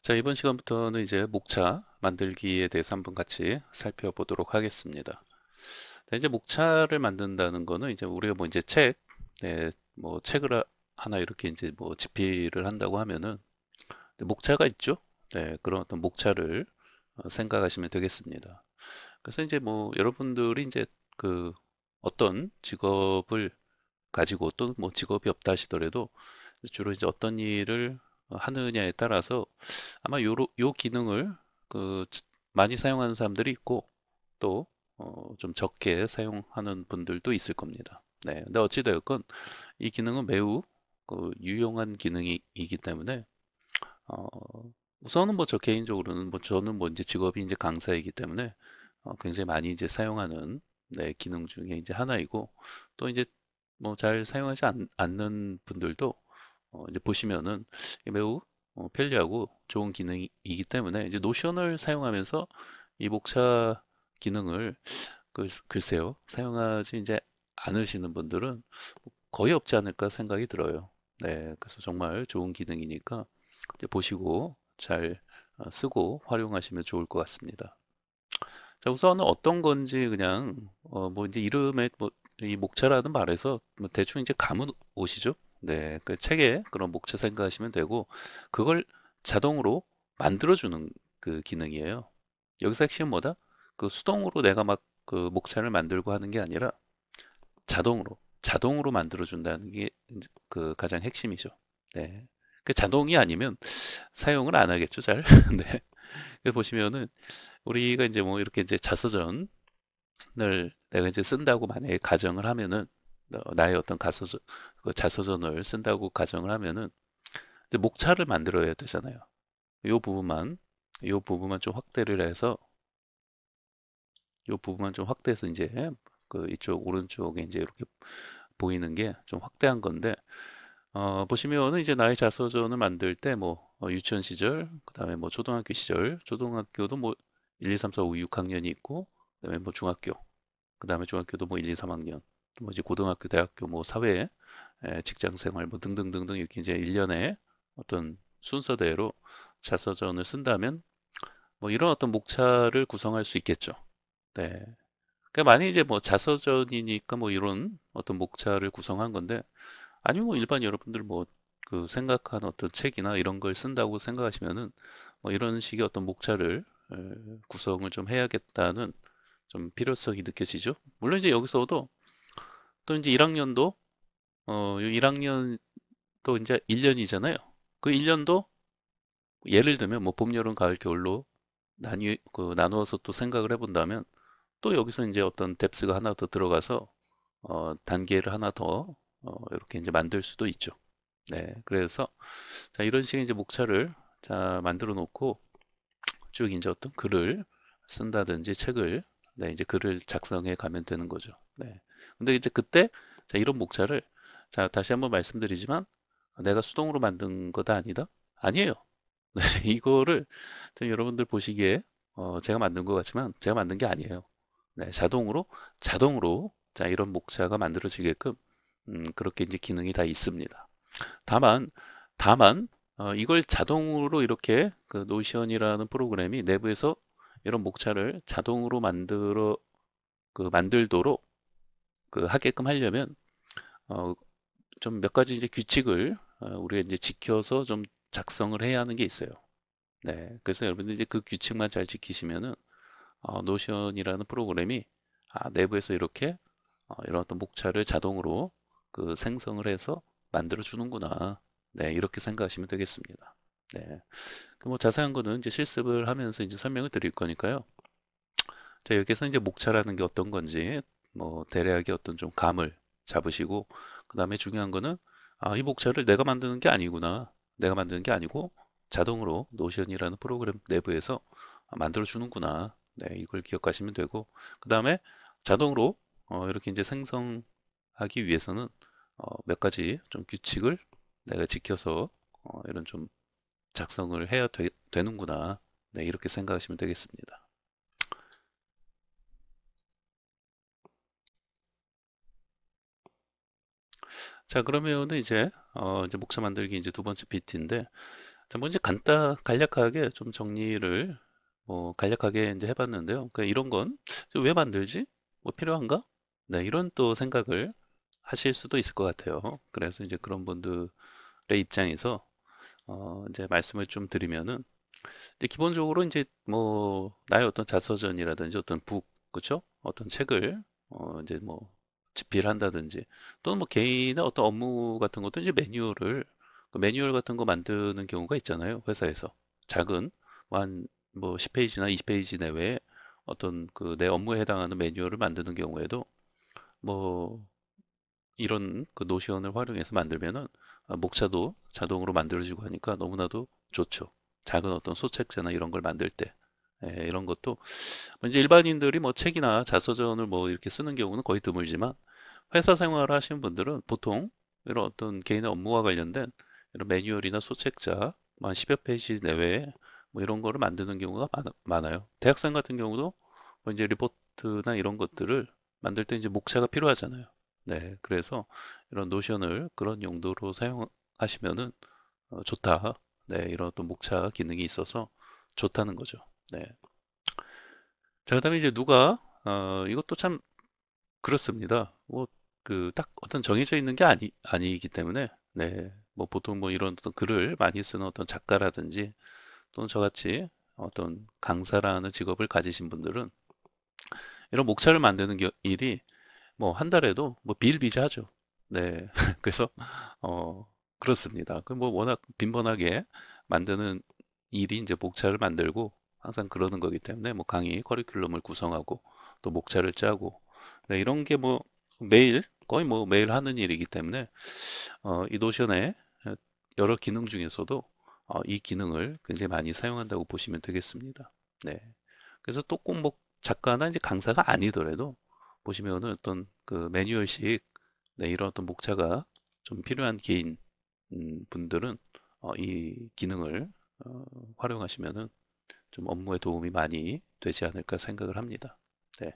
자, 이번 시간부터는 이제 목차 만들기에 대해서 한번 같이 살펴보도록 하겠습니다. 자, 이제 목차를 만든다는 거는 이제 우리가 뭐 이제 뭐 책을 하나 이렇게 이제 뭐 집필을 한다고 하면은 목차가 있죠. 네, 그런 어떤 목차를 생각하시면 되겠습니다. 그래서 이제 뭐 여러분들이 이제 그 어떤 직업을 가지고 또 뭐 직업이 없다 하시더라도 주로 이제 어떤 일을 하느냐에 따라서 아마 요 기능을 그 많이 사용하는 사람들이 있고 또 좀 적게 사용하는 분들도 있을 겁니다. 네, 근데 어찌되었건 이 기능은 매우 유용한 기능이기 때문에 어, 우선은 뭐 저 개인적으로는 뭐 저는 뭐 이제 직업이 이제 강사이기 때문에 굉장히 많이 이제 사용하는 네, 기능 중에 이제 하나이고 또 이제 뭐 잘 사용하지 않는 분들도 이제 보시면은 매우 편리하고 좋은 기능이기 때문에 이제 노션을 사용하면서 이 목차 기능을 글쎄요 사용하지 이제 않으시는 분들은 거의 없지 않을까 생각이 들어요. 네, 그래서 정말 좋은 기능이니까 이제 보시고 잘 쓰고 활용하시면 좋을 것 같습니다. 자, 우선은 어떤 건지 그냥 뭐 이제 이름에 뭐 이 목차라는 말에서 뭐 대충 이제 감은 오시죠? 네, 그 책에 그런 목차 생각하시면 되고 그걸 자동으로 만들어주는 그 기능이에요. 여기서 핵심은 뭐다? 그 수동으로 내가 막 그 목차를 만들고 하는 게 아니라 자동으로 만들어준다는 게 그 가장 핵심이죠. 네, 그 자동이 아니면 사용을 안 하겠죠, 잘. 네, 그래서 보시면은 우리가 이제 뭐 이렇게 이제 자서전을 내가 이제 쓴다고 만약에 가정을 하면은 나의 어떤 그 자서전을 쓴다고 가정을 하면은 이제 목차를 만들어야 되잖아요. 요 부분만 요 부분만 좀 확대를 해서 요 부분만 좀 확대해서 이제 그 이쪽 오른쪽에 이제 이렇게 보이는 게 좀 확대한 건데 보시면은 이제 나의 자서전을 만들 때 뭐 유치원 시절, 그다음에 뭐 초등학교 시절, 초등학교도 뭐 1, 2, 3, 4, 5, 6학년이 있고 그다음에 뭐 중학교 그다음에 중학교도 뭐 1, 2, 3학년, 또 뭐 이제 고등학교, 대학교, 뭐 사회, 직장 생활 뭐 등등등등 이렇게 이제 일련의 어떤 순서대로 자서전을 쓴다면 뭐 이런 어떤 목차를 구성할 수 있겠죠. 네. 그러니까 만약 이제 뭐 자서전이니까 뭐 이런 어떤 목차를 구성한 건데 아니면 뭐 일반 여러분들 뭐 그 생각한 어떤 책이나 이런 걸 쓴다고 생각하시면은 뭐 이런 식의 어떤 목차를 구성을 좀 해야겠다는 좀 필요성이 느껴지죠. 물론 이제 여기서도 또 이제 1학년도 1학년 또 이제 1년이잖아요. 그 1년도 예를 들면 뭐 봄, 여름, 가을, 겨울로 나누어서 또 생각을 해본다면 또 여기서 이제 어떤 뎁스가 하나 더 들어가서 단계를 하나 더 이렇게 이제 만들 수도 있죠. 네, 그래서 자 이런 식의 이제 목차를 자 만들어 놓고 쭉 이제 어떤 글을 쓴다든지 책을 네, 이제 글을 작성해 가면 되는 거죠. 네. 근데 이제 그때 자 이런 목차를 자 다시 한번 말씀드리지만 내가 수동으로 만든 거다 아니다? 아니에요. 네, 이거를 좀 여러분들 보시기에 제가 만든 것 같지만 제가 만든 게 아니에요. 네, 자동으로 자 이런 목차가 만들어지게끔 그렇게 이제 기능이 다 있습니다. 다만 다만 이걸 자동으로 이렇게 그 노션이라는 프로그램이 내부에서 이런 목차를 자동으로 만들도록 그 하게끔 하려면 어, 좀 몇 가지 이제 규칙을 우리가 이제 지켜서 좀 작성을 해야 하는 게 있어요. 네, 그래서 여러분들 이제 그 규칙만 잘 지키시면은 노션이라는 프로그램이 내부에서 이렇게 이런 어떤 목차를 자동으로 그 생성을 해서 만들어 주는구나. 네, 이렇게 생각하시면 되겠습니다. 네, 그뭐 자세한 거는 이제 실습을 하면서 이제 설명을 드릴 거니까요. 자, 여기서 이제 목차라는 게 어떤 건지 뭐 대략의 어떤 좀 감을 잡으시고 그다음에 중요한 거는 이 목차를 내가 만드는 게 아니구나. 내가 만드는 게 아니고 자동으로 노션이라는 프로그램 내부에서 만들어 주는구나. 네, 이걸 기억하시면 되고 그다음에 자동으로 이렇게 이제 생성하기 위해서는 몇 가지 좀 규칙을 내가 지켜서 이런 좀 작성을 해야 되는구나. 네, 이렇게 생각하시면 되겠습니다. 자, 그러면은 이제 목차 만들기 이제 두 번째 PT인데, 자, 뭐 이제 간략하게 좀 정리를 간략하게 이제 해봤는데요. 그러니까 이런 건 왜 만들지? 뭐 필요한가? 네, 이런 또 생각을 하실 수도 있을 것 같아요. 그래서 이제 그런 분들의 입장에서 이제 말씀을 좀 드리면은 이제 기본적으로 이제 뭐 나의 어떤 자서전이라든지 어떤 북, 그쵸? 어떤 책을 이제 뭐 집필한다든지 또는 뭐 개인의 어떤 업무 같은 것도 이제 그 매뉴얼 같은 거 만드는 경우가 있잖아요. 회사에서 작은 뭐 10페이지나 20페이지 내외에 어떤 그 내 업무에 해당하는 매뉴얼을 만드는 경우에도 뭐 이런 그 노션을 활용해서 만들면은 목차도 자동으로 만들어지고 하니까 너무나도 좋죠. 작은 어떤 소책자나 이런 걸 만들 때 이런 것도 뭐 이제 일반인들이 뭐 책이나 자서전을 뭐 이렇게 쓰는 경우는 거의 드물지만 회사 생활을 하시는 분들은 보통 이런 어떤 개인의 업무와 관련된 이런 매뉴얼이나 소책자 뭐 한 10여 페이지 내외에 뭐 이런 거를 만드는 경우가 많아요. 대학생 같은 경우도 뭐 이제 리포트나 이런 것들을 만들 때 이제 목차가 필요하잖아요. 네, 그래서 이런 노션을 그런 용도로 사용하시면은 좋다. 네, 이런 어떤 목차 기능이 있어서 좋다는 거죠. 네. 자, 그다음에 이제 이것도 참 그렇습니다. 뭐 그 딱 어떤 정해져 있는 게 아니기 때문에 네, 뭐 보통 뭐 이런 어떤 글을 많이 쓰는 어떤 작가라든지 또는 저같이 어떤 강사라는 직업을 가지신 분들은 이런 목차를 만드는 일이 뭐 한 달에도 뭐 비일비재하죠. 네. 그래서 그렇습니다. 그 뭐 워낙 빈번하게 만드는 일이 이제 목차를 만들고 항상 그러는 거기 때문에 뭐 강의 커리큘럼을 구성하고 또 목차를 짜고 네, 이런 게 뭐 매일 거의 뭐 매일 하는 일이기 때문에 이 노션의 여러 기능 중에서도 이 기능을 굉장히 많이 사용한다고 보시면 되겠습니다. 네. 그래서 또 꼭 뭐 작가나 이제 강사가 아니더라도 보시면은 어떤 그 매뉴얼식 네, 이런 어떤 목차가 좀 필요한 개인 분들은 이 기능을 어, 활용하시면은 좀 업무에 도움이 많이 되지 않을까 생각을 합니다. 네.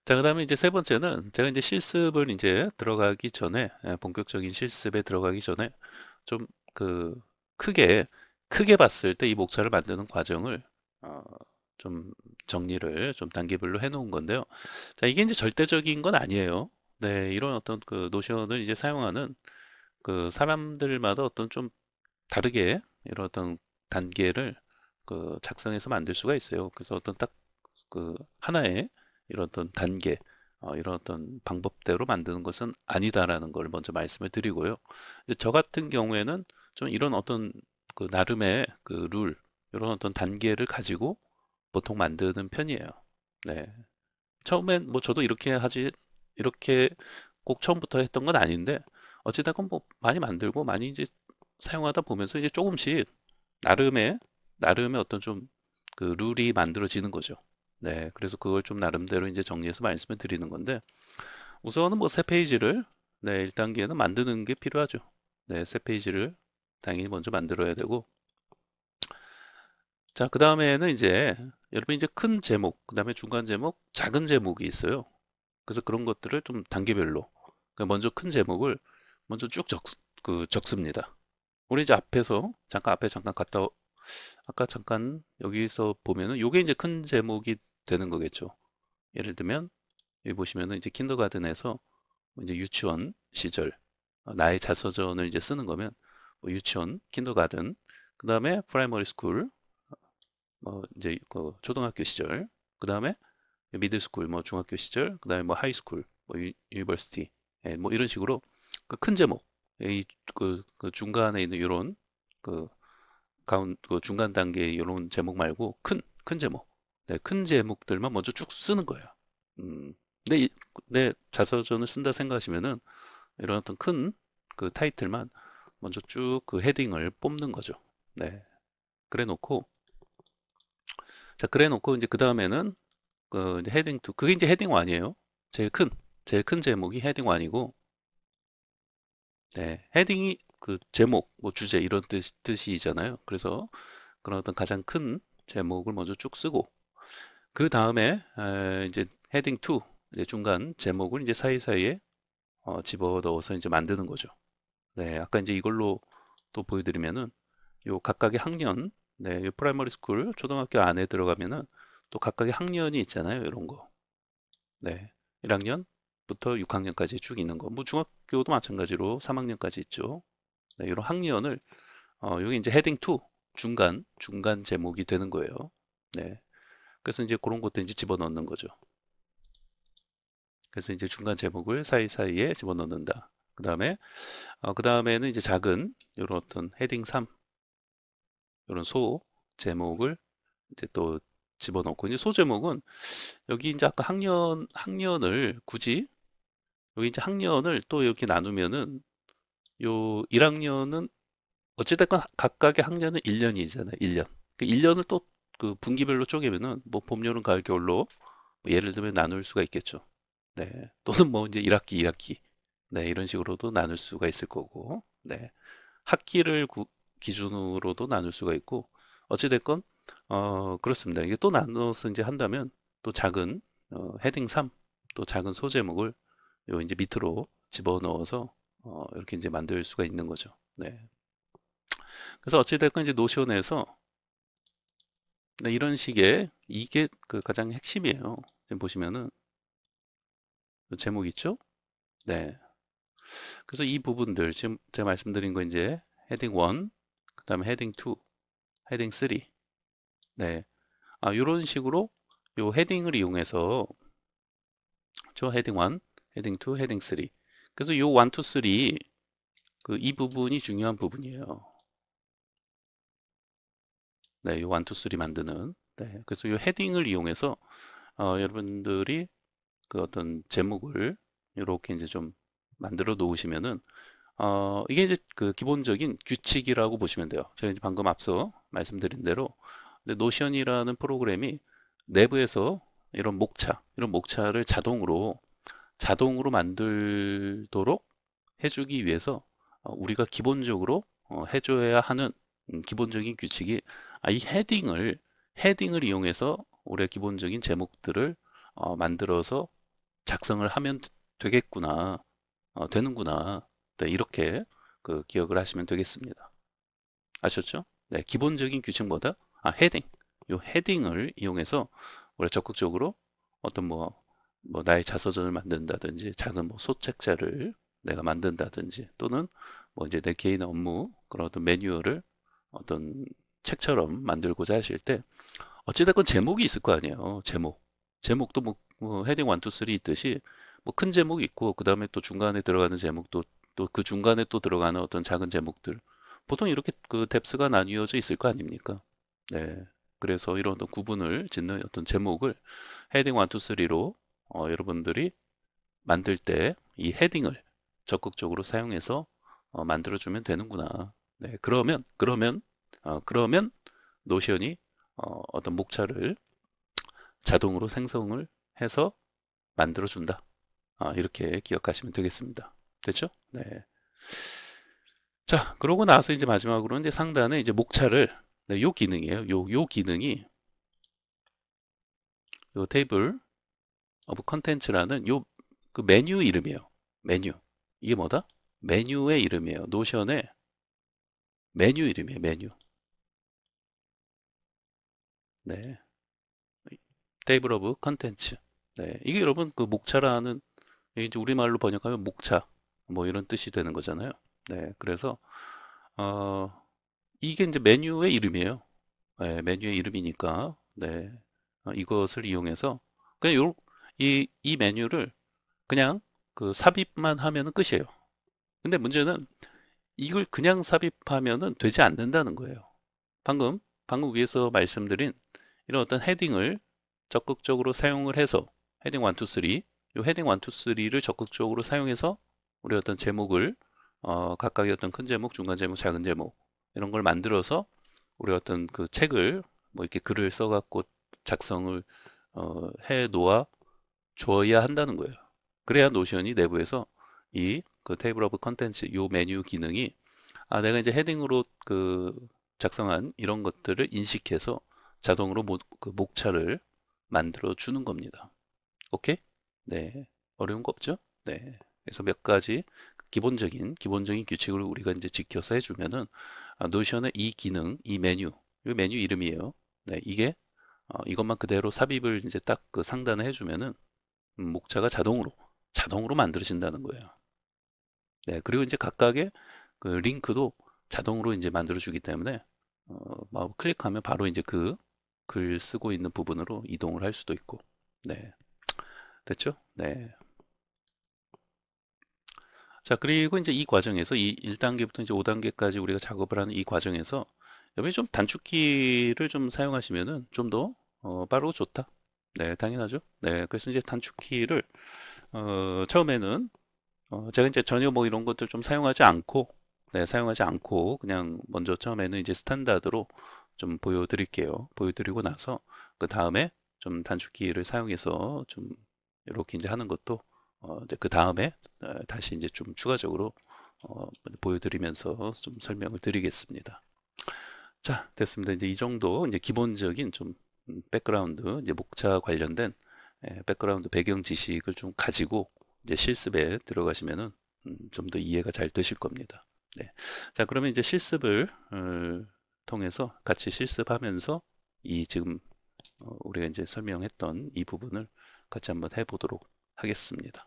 자, 그다음에 이제 세 번째는 제가 이제 실습을 이제 들어가기 전에 본격적인 실습에 들어가기 전에 좀 그 크게 크게 봤을 때 이 목차를 만드는 과정을 어, 좀 정리를 좀 단계별로 해놓은 건데요. 자, 이게 이제 절대적인 건 아니에요. 네, 이런 어떤 그 노션을 이제 사용하는 그 사람들마다 어떤 좀 다르게 이런 어떤 단계를 그 작성해서 만들 수가 있어요. 그래서 어떤 딱 그 하나의 이런 어떤 단계, 이런 어떤 방법대로 만드는 것은 아니다라는 걸 먼저 말씀을 드리고요. 이제 저 같은 경우에는 좀 이런 어떤 그 나름의 그 룰, 이런 어떤 단계를 가지고 보통 만드는 편이에요. 네. 처음엔 뭐 저도 이렇게 꼭 처음부터 했던 건 아닌데, 어찌됐건 뭐 많이 만들고 많이 이제 사용하다 보면서 이제 조금씩 나름의, 나름의 어떤 좀 그 룰이 만들어지는 거죠. 네. 그래서 그걸 좀 나름대로 이제 정리해서 말씀을 드리는 건데, 우선은 뭐 새 페이지를, 네, 1단계는 만드는 게 필요하죠. 네, 새 페이지를 당연히 먼저 만들어야 되고, 자, 그 다음에는 이제 여러분 이제 큰 제목, 그 다음에 중간 제목, 작은 제목이 있어요. 그래서 그런 것들을 좀 단계별로 먼저 큰 제목을 먼저 쭉 적습니다. 우리 이제 앞에 잠깐 아까 잠깐 여기서 보면은 요게 이제 큰 제목이 되는 거겠죠. 예를 들면 여기 보시면은 이제 킨더가든에서 이제 유치원 시절 나의 자서전을 이제 쓰는 거면 뭐 유치원, 킨더가든, 그 다음에 프라이머리 스쿨, 이제 그 초등학교 시절, 그 다음에 미들스쿨, 뭐 중학교 시절, 그다음에 뭐 하이스쿨, 뭐 유니버시티, 뭐 이런 식으로 그 큰 제목, 그 중간에 있는 이런 그 그 중간 단계의 이런 제목 말고 큰 제목, 네, 큰 제목들만 먼저 쭉 쓰는 거예요. 내, 내 자서전을 쓴다 생각하시면은 이런 어떤 큰 그 타이틀만 먼저 쭉 그 헤딩을 뽑는 거죠. 네, 그래 놓고 그래 놓고 이제 그 다음에는 그 이제 헤딩 2 그게 이제 헤딩 1이에요. 제일 큰 제일 큰 제목이 헤딩 1이고 네, 헤딩이 그 제목 뭐 주제 이런 뜻이잖아요. 그래서 그런 어떤 가장 큰 제목을 먼저 쭉 쓰고 그 다음에 이제 헤딩 2 이제 중간 제목을 이제 사이사이에 집어 넣어서 이제 만드는 거죠. 네, 아까 이제 이걸로 또 보여드리면은 요 각각의 학년, 네, 요 프라이머리 스쿨 초등학교 안에 들어가면은 또 각각의 학년이 있잖아요. 이런 거. 네, 1학년부터 6학년까지 쭉 있는 거. 뭐 중학교도 마찬가지로 3학년까지 있죠. 네, 이런 학년을 여기 이제 헤딩 2 중간 제목이 되는 거예요. 네, 그래서 이제 그런 것도 이제 집어넣는 거죠. 그래서 이제 중간 제목을 사이사이에 집어넣는다. 그 다음에는 이제 작은 이런 어떤 헤딩 3 이런 소 제목을 이제 또 집어넣고, 이제 소 제목은 여기 이제 아까 학년을 굳이 여기 이제 학년을 또 이렇게 나누면은 요 1학년은 어찌됐건 각각의 학년은 1년이잖아요. 1년. 그 1년을 또 그 분기별로 쪼개면은 뭐 봄, 여름, 가을, 겨울로 뭐 예를 들면 나눌 수가 있겠죠. 네. 또는 뭐 이제 1학기, 2학기. 네, 이런 식으로도 나눌 수가 있을 거고. 네. 학기를 기준으로도 나눌 수가 있고, 어찌됐건 그렇습니다. 이게 또 나눠서 이제 한다면 또 작은 헤딩 3, 또 작은 소제목을 요 이제 밑으로 집어넣어서 이렇게 이제 만들 수가 있는 거죠. 네. 그래서 어찌됐건 이제 노션에서, 네, 이런 식의 이게 그 가장 핵심이에요. 지금 보시면은 제목 있죠? 네. 그래서 이 부분들 지금 제가 말씀드린 거 이제 헤딩 1, 그다음에 헤딩 2, 헤딩 3. 네. 이런 식으로 요 헤딩을 이용해서 저 헤딩 1, 헤딩 2, 헤딩 3. 그래서 요 1, 2, 3 그 이 부분이 중요한 부분이에요. 네, 요 1, 2, 3 만드는. 네. 그래서 요 헤딩을 이용해서 여러분들이 그 어떤 제목을 이렇게 이제 좀 만들어 놓으시면은 이게 이제 그 기본적인 규칙이라고 보시면 돼요. 제가 이제 방금 앞서 말씀드린 대로, 근데 노션이라는 프로그램이 내부에서 이런 목차를 자동으로 만들도록 해주기 위해서 우리가 기본적으로 해줘야 하는 기본적인 규칙이, 이 헤딩을 이용해서 우리가 기본적인 제목들을 만들어서 작성을 하면 되겠구나, 되는구나. 네, 이렇게 그 기억을 하시면 되겠습니다. 아셨죠? 네, 기본적인 규칙보다 요 헤딩을 이용해서 우리가 적극적으로 어떤 뭐 나의 자서전을 만든다든지 작은 뭐 소책자를 내가 만든다든지, 또는 뭐 이제 내 개인 업무 그런 어떤 매뉴얼을 어떤 책처럼 만들고자 하실 때 어찌됐건 제목이 있을 거 아니에요. 제목도 뭐 헤딩 1, 2, 3 있듯이 뭐 큰 제목이 있고, 그 다음에 또 중간에 들어가는 제목도, 또 그 중간에 또 들어가는 어떤 작은 제목들, 보통 이렇게 그 뎁스가 나뉘어져 있을 거 아닙니까? 네. 그래서 이런 어떤 구분을 짓는 어떤 제목을 헤딩 1, 2, 3로 여러분들이 만들 때 이 헤딩을 적극적으로 사용해서 만들어주면 되는구나. 네. 그러면 노션이 어떤 목차를 자동으로 생성을 해서 만들어준다. 이렇게 기억하시면 되겠습니다. 됐죠? 네. 자, 그러고 나서 이제 마지막으로 이제 상단에 이제 목차를, 네, 요 기능이에요. 요 기능이 요 테이블 오브 컨텐츠라는 요 그 메뉴 이름이에요. 메뉴. 이게 뭐다? 메뉴의 이름이에요. 노션의 메뉴 이름이에요. 메뉴. 네. 테이블 오브 컨텐츠. 네. 이게 여러분 그 목차라는, 이제 우리말로 번역하면 목차 뭐 이런 뜻이 되는 거잖아요. 네. 그래서 어, 이게 이제 메뉴의 이름이에요. 네, 메뉴의 이름이니까, 네, 이것을 이용해서 그냥 이 메뉴를 그냥 그 삽입만 하면은 끝이에요. 근데 문제는 이걸 그냥 삽입하면은 되지 않는다는 거예요. 방금 위에서 말씀드린 이런 어떤 헤딩을 적극적으로 사용을 해서 헤딩 1, 2, 3, 요 헤딩 1, 2, 3를 적극적으로 사용해서 우리 어떤 제목을 각각의 어떤 큰 제목, 중간 제목, 작은 제목 이런 걸 만들어서 우리 어떤 그 책을 뭐 이렇게 글을 써갖고 작성을 해 놓아 줘야 한다는 거예요. 그래야 노션이 내부에서 이 그 테이블 오브 컨텐츠 요 메뉴 기능이, 내가 이제 헤딩으로 그 작성한 이런 것들을 인식해서 자동으로 그 목차를 만들어 주는 겁니다. 오케이? 네. 어려운 거 없죠? 네. 그래서 몇 가지 기본적인 규칙을 우리가 이제 지켜서 해주면은 노션의 이 기능, 이 메뉴 이름이에요. 네, 이게 이것만 그대로 삽입을 이제 딱 그 상단에 해주면은 목차가 자동으로 만들어진다는 거예요. 네, 그리고 이제 각각의 그 링크도 자동으로 이제 만들어주기 때문에 마우 클릭하면 바로 이제 그 글 쓰고 있는 부분으로 이동을 할 수도 있고. 네, 됐죠? 네. 자, 그리고 이제 이 과정에서 이 1단계부터 이제 5단계까지 우리가 작업을 하는 이 과정에서 여기 좀 단축키를 좀 사용하시면은 좀 더 빠르고 좋다. 네, 당연하죠. 네, 그래서 이제 단축키를 처음에는 제가 이제 전혀 뭐 이런 것들 좀 사용하지 않고, 네, 사용하지 않고 그냥 먼저 처음에는 이제 스탠다드로 좀 보여드릴게요. 보여드리고 나서 그 다음에 좀 단축키를 사용해서 좀 이렇게 이제 하는 것도 이제 그 다음에 다시 이제 좀 추가적으로 보여드리면서 좀 설명을 드리겠습니다. 자, 됐습니다. 이제 이 정도 이제 기본적인 좀 백그라운드 이제 목차 관련된 백그라운드 배경 지식을 좀 가지고 이제 실습에 들어가시면은 좀 더 이해가 잘 되실 겁니다. 네. 자, 그러면 이제 실습을 통해서 같이 실습하면서 이 지금 우리가 이제 설명했던 이 부분을 같이 한번 해보도록 하겠습니다.